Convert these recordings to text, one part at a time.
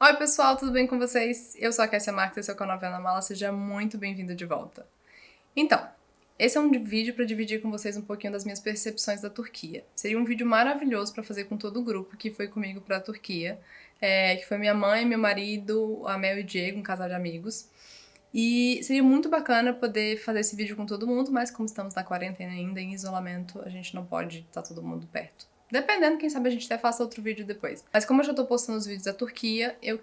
Oi pessoal, tudo bem com vocês? Eu sou a Kessia Marques, esse é o canal Vendo a Mala, seja muito bem-vindo de volta. Então, esse é um vídeo para dividir com vocês um pouquinho das minhas percepções da Turquia. Seria um vídeo maravilhoso para fazer com todo o grupo que foi comigo para a Turquia, que foi minha mãe, meu marido, a Mel e o Diego, um casal de amigos. E seria muito bacana poder fazer esse vídeo com todo mundo, mas como estamos na quarentena ainda, em isolamento, a gente não pode estar todo mundo perto. Dependendo, quem sabe a gente até faça outro vídeo depois. Mas como eu já tô postando os vídeos da Turquia, eu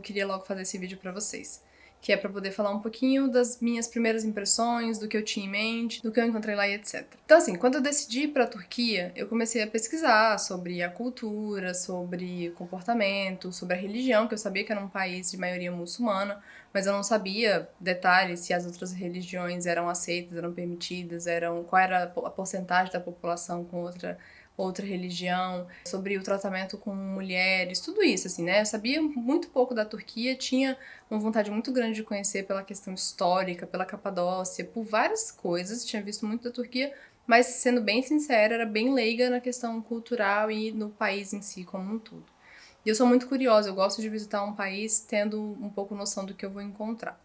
queria logo fazer esse vídeo pra vocês. Que é pra poder falar um pouquinho das minhas primeiras impressões, do que eu tinha em mente, do que eu encontrei lá e etc. Então assim, quando eu decidi ir pra Turquia, eu comecei a pesquisar sobre a cultura, sobre o comportamento, sobre a religião, que eu sabia que era um país de maioria muçulmana, mas eu não sabia detalhes se as outras religiões eram aceitas, eram permitidas, qual era a porcentagem da população com outra religião, sobre o tratamento com mulheres, tudo isso, assim, né? Eu sabia muito pouco da Turquia, tinha uma vontade muito grande de conhecer pela questão histórica, pela Capadócia, por várias coisas, tinha visto muito da Turquia, mas sendo bem sincera, era bem leiga na questão cultural e no país em si como um todo. E eu sou muito curiosa, eu gosto de visitar um país tendo um pouco noção do que eu vou encontrar.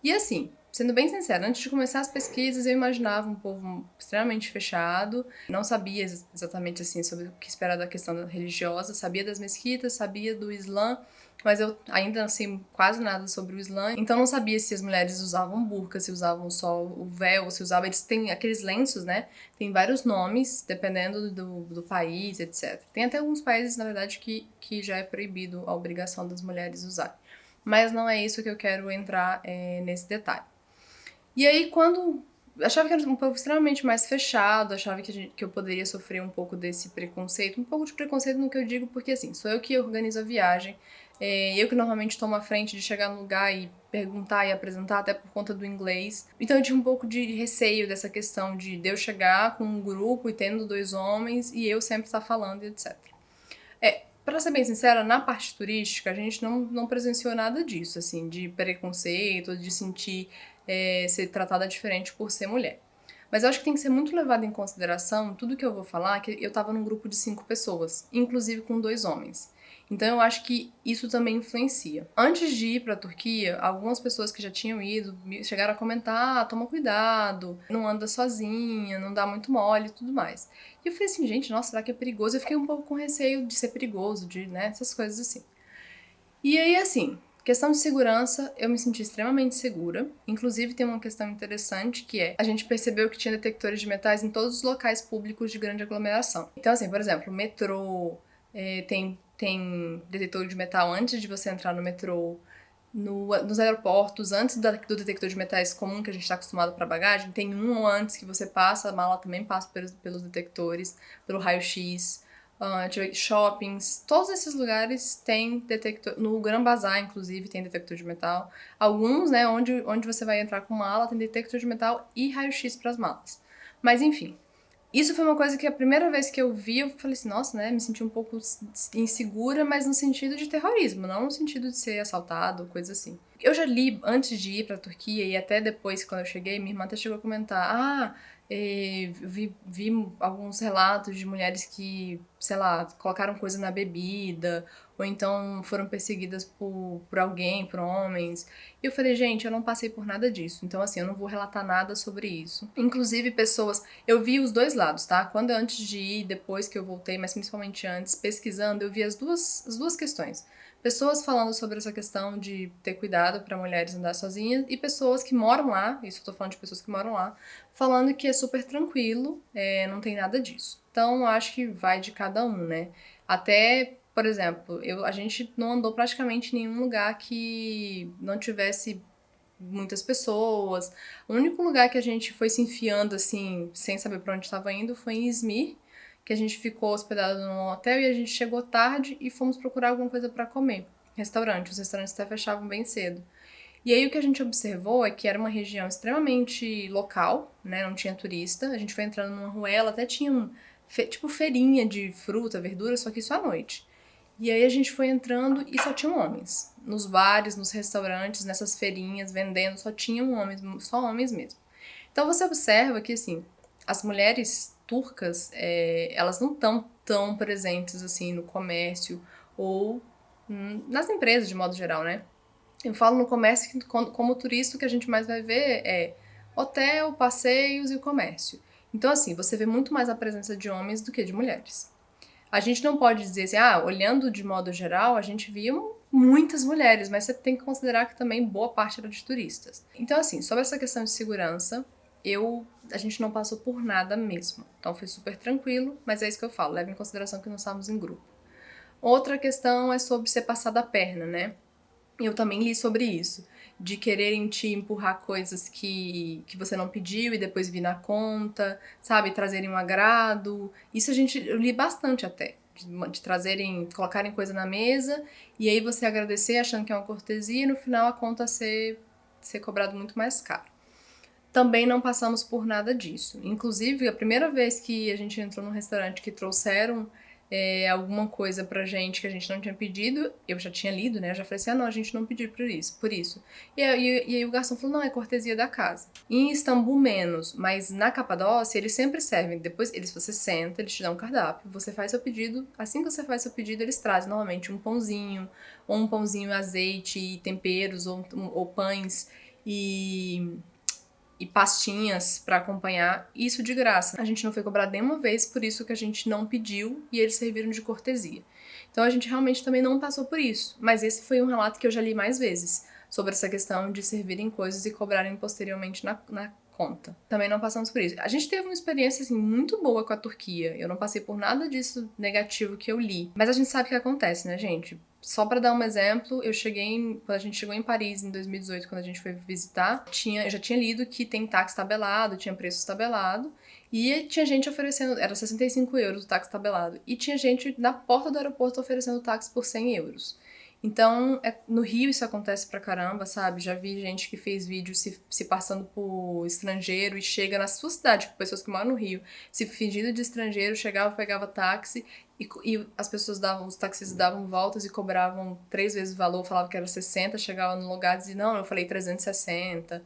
E assim, sendo bem sincera, antes de começar as pesquisas eu imaginava um povo extremamente fechado, não sabia exatamente assim sobre o que esperar da questão religiosa, sabia das mesquitas, sabia do Islã, mas eu ainda não sei quase nada sobre o Islã, então não sabia se as mulheres usavam burca, se usavam só o véu, se usavam, eles têm aqueles lenços, né? Tem vários nomes, dependendo do país, etc. Tem até alguns países, na verdade, que já é proibido a obrigação das mulheres usarem. Mas não é isso que eu quero entrar nesse detalhe. E aí, quando. Achava que era um povo extremamente mais fechado, achava que eu poderia sofrer um pouco desse preconceito. Um pouco de preconceito no que eu digo, porque assim, sou eu que organizo a viagem, eu que normalmente tomo a frente de chegar no lugar e perguntar e apresentar, até por conta do inglês. Então eu tinha um pouco de receio dessa questão de eu chegar com um grupo e tendo dois homens e eu sempre estar falando e etc. Pra ser bem sincera, na parte turística, a gente não presenciou nada disso, assim, de preconceito, de sentir ser tratada diferente por ser mulher. Mas eu acho que tem que ser muito levado em consideração tudo que eu vou falar, que eu tava num grupo de 5 pessoas, inclusive com 2 homens. Então eu acho que isso também influencia. Antes de ir pra Turquia, algumas pessoas que já tinham ido chegaram a comentar: ah, toma cuidado, não anda sozinha, não dá muito mole e tudo mais. E eu falei assim, gente, nossa, será que é perigoso? Eu fiquei um pouco com receio de ser perigoso, de, né, essas coisas assim. E aí, assim, questão de segurança, eu me senti extremamente segura. Inclusive, tem uma questão interessante que a gente percebeu que tinha detectores de metais em todos os locais públicos de grande aglomeração. Então, assim, por exemplo, metrô, tem detector de metal antes de você entrar no metrô, nos aeroportos, antes do detector de metais comum que a gente está acostumado para bagagem, tem um antes que você passa, a mala também passa pelos detectores, pelo raio-x. Shoppings, todos esses lugares têm detector. No Grand Bazar, inclusive, tem detector de metal. Alguns, né, onde você vai entrar com mala, tem detector de metal e raio-x para as malas. Mas enfim, isso foi uma coisa que a primeira vez que eu vi, eu falei assim, nossa, né, me senti um pouco insegura, mas no sentido de terrorismo, não no sentido de ser assaltado, coisa assim. Eu já li antes de ir pra Turquia e até depois, quando eu cheguei, minha irmã até chegou a comentar, vi alguns relatos de mulheres que, sei lá, colocaram coisa na bebida, ou então foram perseguidas por alguém, por homens. E eu falei, gente, eu não passei por nada disso, então assim, eu não vou relatar nada sobre isso. Inclusive, pessoas. Eu vi os dois lados, tá? Quando antes de ir, depois que eu voltei, mas principalmente antes, pesquisando, eu vi as duas questões. Pessoas falando sobre essa questão de ter cuidado para mulheres andar sozinhas e pessoas que moram lá, isso eu tô falando de pessoas que moram lá, falando que é super tranquilo, não tem nada disso. Então, acho que vai de cada um, né? Até, por exemplo, a gente não andou praticamente em nenhum lugar que não tivesse muitas pessoas. O único lugar que a gente foi se enfiando assim, sem saber pra onde estava indo, foi em Izmir, que a gente ficou hospedado num hotel e a gente chegou tarde e fomos procurar alguma coisa pra comer. Restaurante, os restaurantes até fechavam bem cedo. E aí o que a gente observou é que era uma região extremamente local, né? Não tinha turista. A gente foi entrando numa rua, ela até tinha tipo feirinha de fruta, verdura, só que isso à noite. E aí a gente foi entrando e só tinham homens. Nos bares, nos restaurantes, nessas feirinhas, vendendo, só tinham homens, só homens mesmo. Então você observa que, assim, as mulheres turcas, elas não estão tão presentes, assim, no comércio ou nas empresas de modo geral, né? Eu falo no comércio que como turista o que a gente mais vai ver é hotel, passeios e o comércio. Então, assim, você vê muito mais a presença de homens do que de mulheres. A gente não pode dizer assim, olhando de modo geral, a gente via muitas mulheres, mas você tem que considerar que também boa parte era de turistas. Então, assim, sobre essa questão de segurança, a gente não passou por nada mesmo. Então foi super tranquilo, mas é isso que eu falo, leva em consideração que nós estávamos em grupo. Outra questão é sobre ser passada a perna, né? Eu também li sobre isso, de quererem te empurrar coisas que você não pediu e depois vir na conta, sabe? Trazerem um agrado. Isso eu li bastante até. De trazerem, colocarem coisa na mesa e aí você agradecer achando que é uma cortesia e no final a conta ser cobrado muito mais caro. Também não passamos por nada disso. Inclusive, a primeira vez que a gente entrou num restaurante que trouxeram alguma coisa pra gente que a gente não tinha pedido, eu já tinha lido, né? Eu já falei assim, não, a gente não pediu por isso. E aí o garçom falou, não, é cortesia da casa. Em Istambul menos, mas na Capadócia eles sempre servem. Depois, você senta, eles te dão um cardápio, você faz seu pedido, assim que você faz seu pedido, eles trazem normalmente um pãozinho, ou um pãozinho, azeite e temperos, ou pães e pastinhas pra acompanhar, isso de graça. A gente não foi cobrado nenhuma vez, por isso que a gente não pediu e eles serviram de cortesia. Então a gente realmente também não passou por isso, mas esse foi um relato que eu já li mais vezes, sobre essa questão de servirem coisas e cobrarem posteriormente na conta. Também não passamos por isso. A gente teve uma experiência assim muito boa com a Turquia. Eu não passei por nada disso negativo que eu li. Mas a gente sabe o que acontece, né, gente? Só pra dar um exemplo, quando a gente chegou em Paris em 2018, quando a gente foi visitar, eu já tinha lido que tem táxi tabelado, tinha preço tabelado, e tinha gente oferecendo, era 65 euros o táxi tabelado, e tinha gente na porta do aeroporto oferecendo táxi por 100 euros. Então, no Rio isso acontece pra caramba, sabe? Já vi gente que fez vídeo se passando por estrangeiro e chega na sua cidade, pessoas que moram no Rio, se fingindo de estrangeiro, chegava, pegava táxi e os taxistas davam voltas e cobravam 3 vezes o valor, falavam que era 60, chegava no lugar e dizia, não, eu falei 360.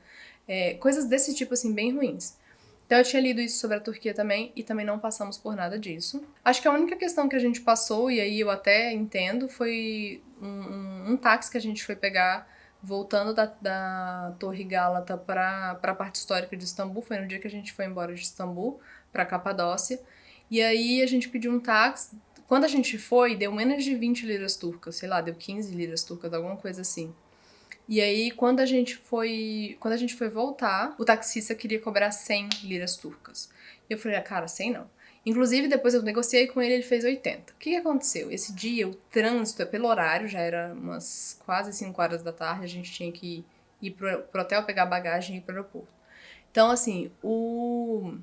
Coisas desse tipo, assim, bem ruins. Então eu tinha lido isso sobre a Turquia também e também não passamos por nada disso. Acho que a única questão que a gente passou, e aí eu até entendo, foi um táxi que a gente foi pegar voltando da Torre Gálata para a parte histórica de Istambul. Foi no dia que a gente foi embora de Istambul para Capadócia. E aí a gente pediu um táxi. Quando a gente foi, deu menos de 20 liras turcas, sei lá, deu 15 liras turcas, alguma coisa assim. E aí, quando a gente foi voltar, o taxista queria cobrar 100 liras turcas. E eu falei, cara, 100 não. Inclusive, depois eu negociei com ele, ele fez 80. O que aconteceu? Esse dia, o trânsito, pelo horário, já era umas quase 5 horas da tarde, a gente tinha que ir pro hotel, pegar bagagem e ir pro aeroporto. Então, assim, o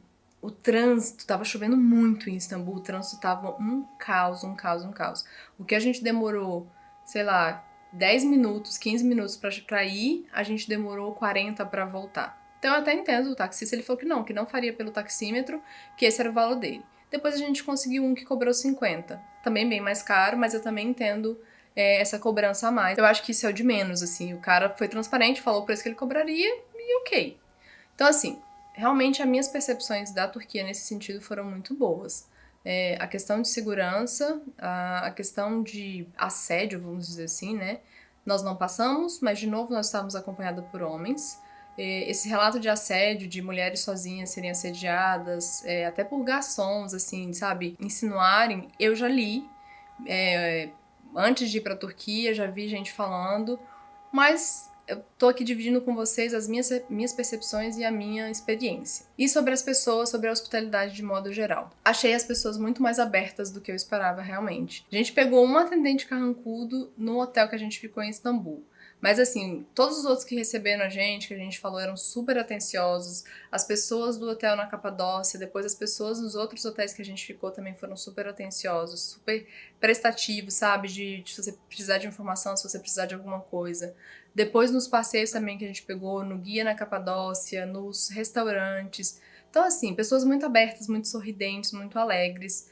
trânsito, tava chovendo muito em Istambul, o trânsito tava um caos, um caos, um caos. O que a gente demorou, sei lá, 10 minutos, 15 minutos pra ir, a gente demorou 40 pra voltar. Então eu até entendo o taxista, ele falou que não faria pelo taxímetro, que esse era o valor dele. Depois a gente conseguiu um que cobrou 50. Também bem mais caro, mas eu também entendo essa cobrança a mais. Eu acho que isso é o de menos, assim. O cara foi transparente, falou o preço que ele cobraria e ok. Então, assim, realmente as minhas percepções da Turquia nesse sentido foram muito boas. A questão de segurança, a questão de assédio, vamos dizer assim, né? Nós não passamos, mas de novo nós estávamos acompanhados por homens. Esse relato de assédio, de mulheres sozinhas serem assediadas, até por garçons, assim, sabe, insinuarem, eu já li. Antes de ir pra Turquia, já vi gente falando, mas eu tô aqui dividindo com vocês as minhas percepções e a minha experiência. E sobre as pessoas, sobre a hospitalidade de modo geral. Achei as pessoas muito mais abertas do que eu esperava realmente. A gente pegou um atendente carrancudo no hotel que a gente ficou em Istambul. Mas assim, todos os outros que receberam a gente, que a gente falou, eram super atenciosos. As pessoas do hotel na Capadócia, depois as pessoas nos outros hotéis que a gente ficou também foram super atenciosos, super prestativos, sabe? Se você precisar de informação, se você precisar de alguma coisa. Depois nos passeios também que a gente pegou, no guia na Capadócia, nos restaurantes. Então, assim, pessoas muito abertas, muito sorridentes, muito alegres.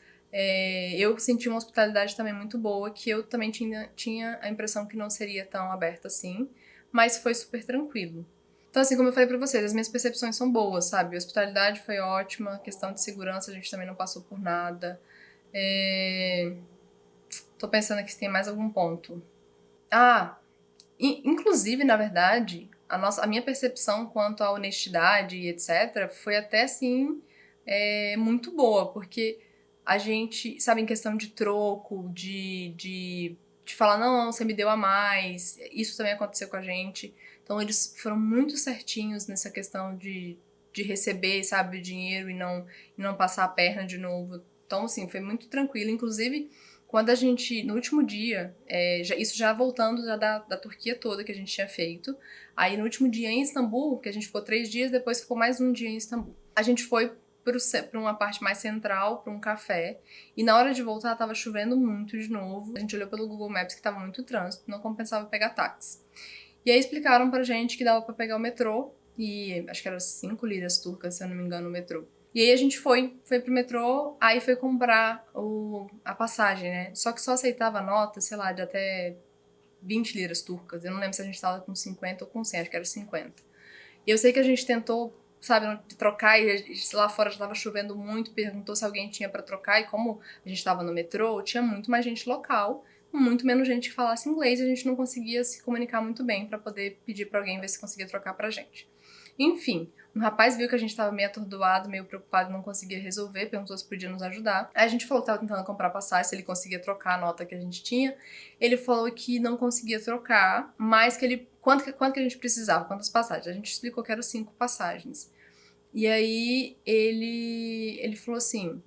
Eu senti uma hospitalidade também muito boa, que eu também tinha a impressão que não seria tão aberta assim, mas foi super tranquilo. Então, assim, como eu falei pra vocês, as minhas percepções são boas, sabe? A hospitalidade foi ótima, questão de segurança a gente também não passou por nada. Tô pensando aqui se tem mais algum ponto. Ah, inclusive, na verdade, a minha percepção quanto à honestidade e etc. foi até, assim, muito boa, porque a gente, sabe, em questão de troco, de falar, não, não, você me deu a mais, isso também aconteceu com a gente. Então, eles foram muito certinhos nessa questão de receber, sabe, o dinheiro e não passar a perna de novo. Então, assim, foi muito tranquilo. Inclusive, quando a gente, no último dia, isso já voltando já da Turquia toda que a gente tinha feito, aí no último dia em Istambul, que a gente ficou 3 dias, depois ficou mais um dia em Istambul. A gente foi para uma parte mais central, para um café, e na hora de voltar tava chovendo muito de novo. A gente olhou pelo Google Maps que tava muito trânsito, não compensava pegar táxi. E aí explicaram pra gente que dava pra pegar o metrô, e acho que era 5 liras turcas, se eu não me engano, o metrô. E aí a gente foi pro metrô, aí foi comprar a passagem, né? Só que só aceitava nota, sei lá, de até 20 liras turcas. Eu não lembro se a gente tava com 50 ou com 100, acho que era 50. E eu sei que a gente tentou, sabe, trocar e lá fora já tava chovendo muito, perguntou se alguém tinha pra trocar, e como a gente tava no metrô, tinha muito mais gente local, muito menos gente que falasse inglês, e a gente não conseguia se comunicar muito bem pra poder pedir pra alguém ver se conseguia trocar pra gente. Enfim, um rapaz viu que a gente tava meio atordoado, meio preocupado, não conseguia resolver, perguntou se podia nos ajudar. Aí a gente falou que tava tentando comprar passagem, se ele conseguia trocar a nota que a gente tinha. Ele falou que não conseguia trocar, mas que ele... Quanto que a gente precisava? Quantas passagens? A gente explicou que eram 5 passagens. E aí ele falou assim,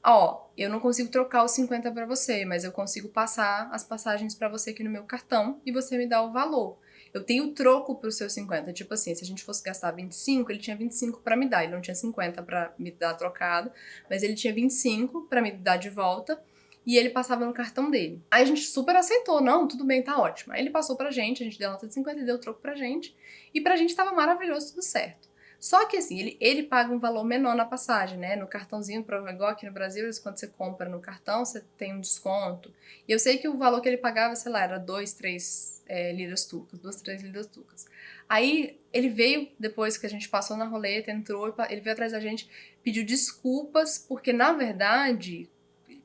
ó, eu não consigo trocar os 50 pra você, mas eu consigo passar as passagens pra você aqui no meu cartão e você me dá o valor. Eu tenho troco pros seus 50. Tipo assim, se a gente fosse gastar 25, ele tinha 25 pra me dar. Ele não tinha 50 pra me dar trocado, mas ele tinha 25 pra me dar de volta e ele passava no cartão dele. Aí a gente super aceitou, não, tudo bem, tá ótimo. Aí ele passou pra gente, a gente deu a nota de 50 e deu o troco pra gente. E pra gente tava maravilhoso, tudo certo. Só que assim, ele paga um valor menor na passagem, né? No cartãozinho, igual aqui no Brasil, quando você compra no cartão, você tem um desconto. E eu sei que o valor que ele pagava, sei lá, era 2, 3 liras turcas, 2, 3 liras turcas. Aí ele veio, depois que a gente passou na roleta, entrou, ele veio atrás da gente, pediu desculpas, porque na verdade,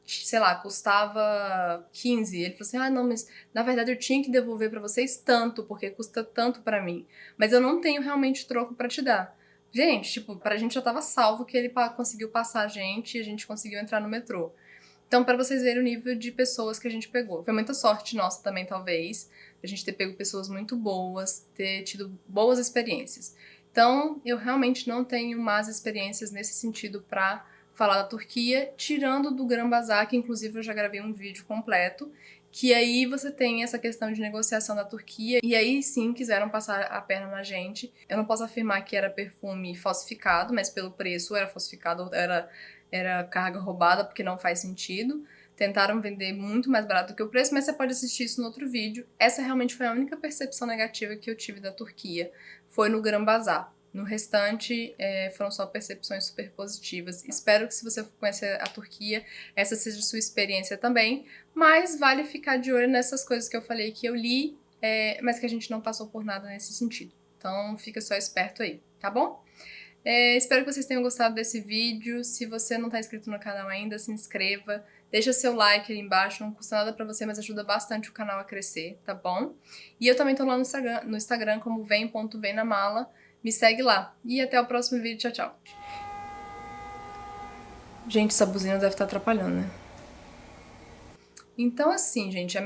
sei lá, custava 15. Ele falou assim, ah, não, mas na verdade eu tinha que devolver pra vocês tanto, porque custa tanto pra mim. Mas eu não tenho realmente troco pra te dar. Gente, tipo, pra gente já tava salvo que ele conseguiu passar a gente e a gente conseguiu entrar no metrô. Então, pra vocês verem o nível de pessoas que a gente pegou. Foi muita sorte nossa também, talvez, a gente ter pego pessoas muito boas, ter tido boas experiências. Então, eu realmente não tenho más experiências nesse sentido pra falar da Turquia, tirando do Gran Bazar, que inclusive eu já gravei um vídeo completo, que aí você tem essa questão de negociação da Turquia, e aí sim quiseram passar a perna na gente. Eu não posso afirmar que era perfume falsificado, mas pelo preço era falsificado, era carga roubada, porque não faz sentido. Tentaram vender muito mais barato do que o preço, mas você pode assistir isso no outro vídeo. Essa realmente foi a única percepção negativa que eu tive da Turquia, foi no Gran Bazar. No restante, foram só percepções super positivas. Espero que se você for conhecer a Turquia, essa seja a sua experiência também. Mas vale ficar de olho nessas coisas que eu falei que eu li, mas que a gente não passou por nada nesse sentido. Então fica só esperto aí, tá bom? Espero que vocês tenham gostado desse vídeo. Se você não está inscrito no canal ainda, se inscreva. Deixa seu like aí embaixo, não custa nada pra você, mas ajuda bastante o canal a crescer, tá bom? E eu também tô lá no Instagram como vem.vemnamala. Me segue lá. E até o próximo vídeo. Tchau, tchau. Gente, essa buzina deve estar atrapalhando, né? Então, assim, gente,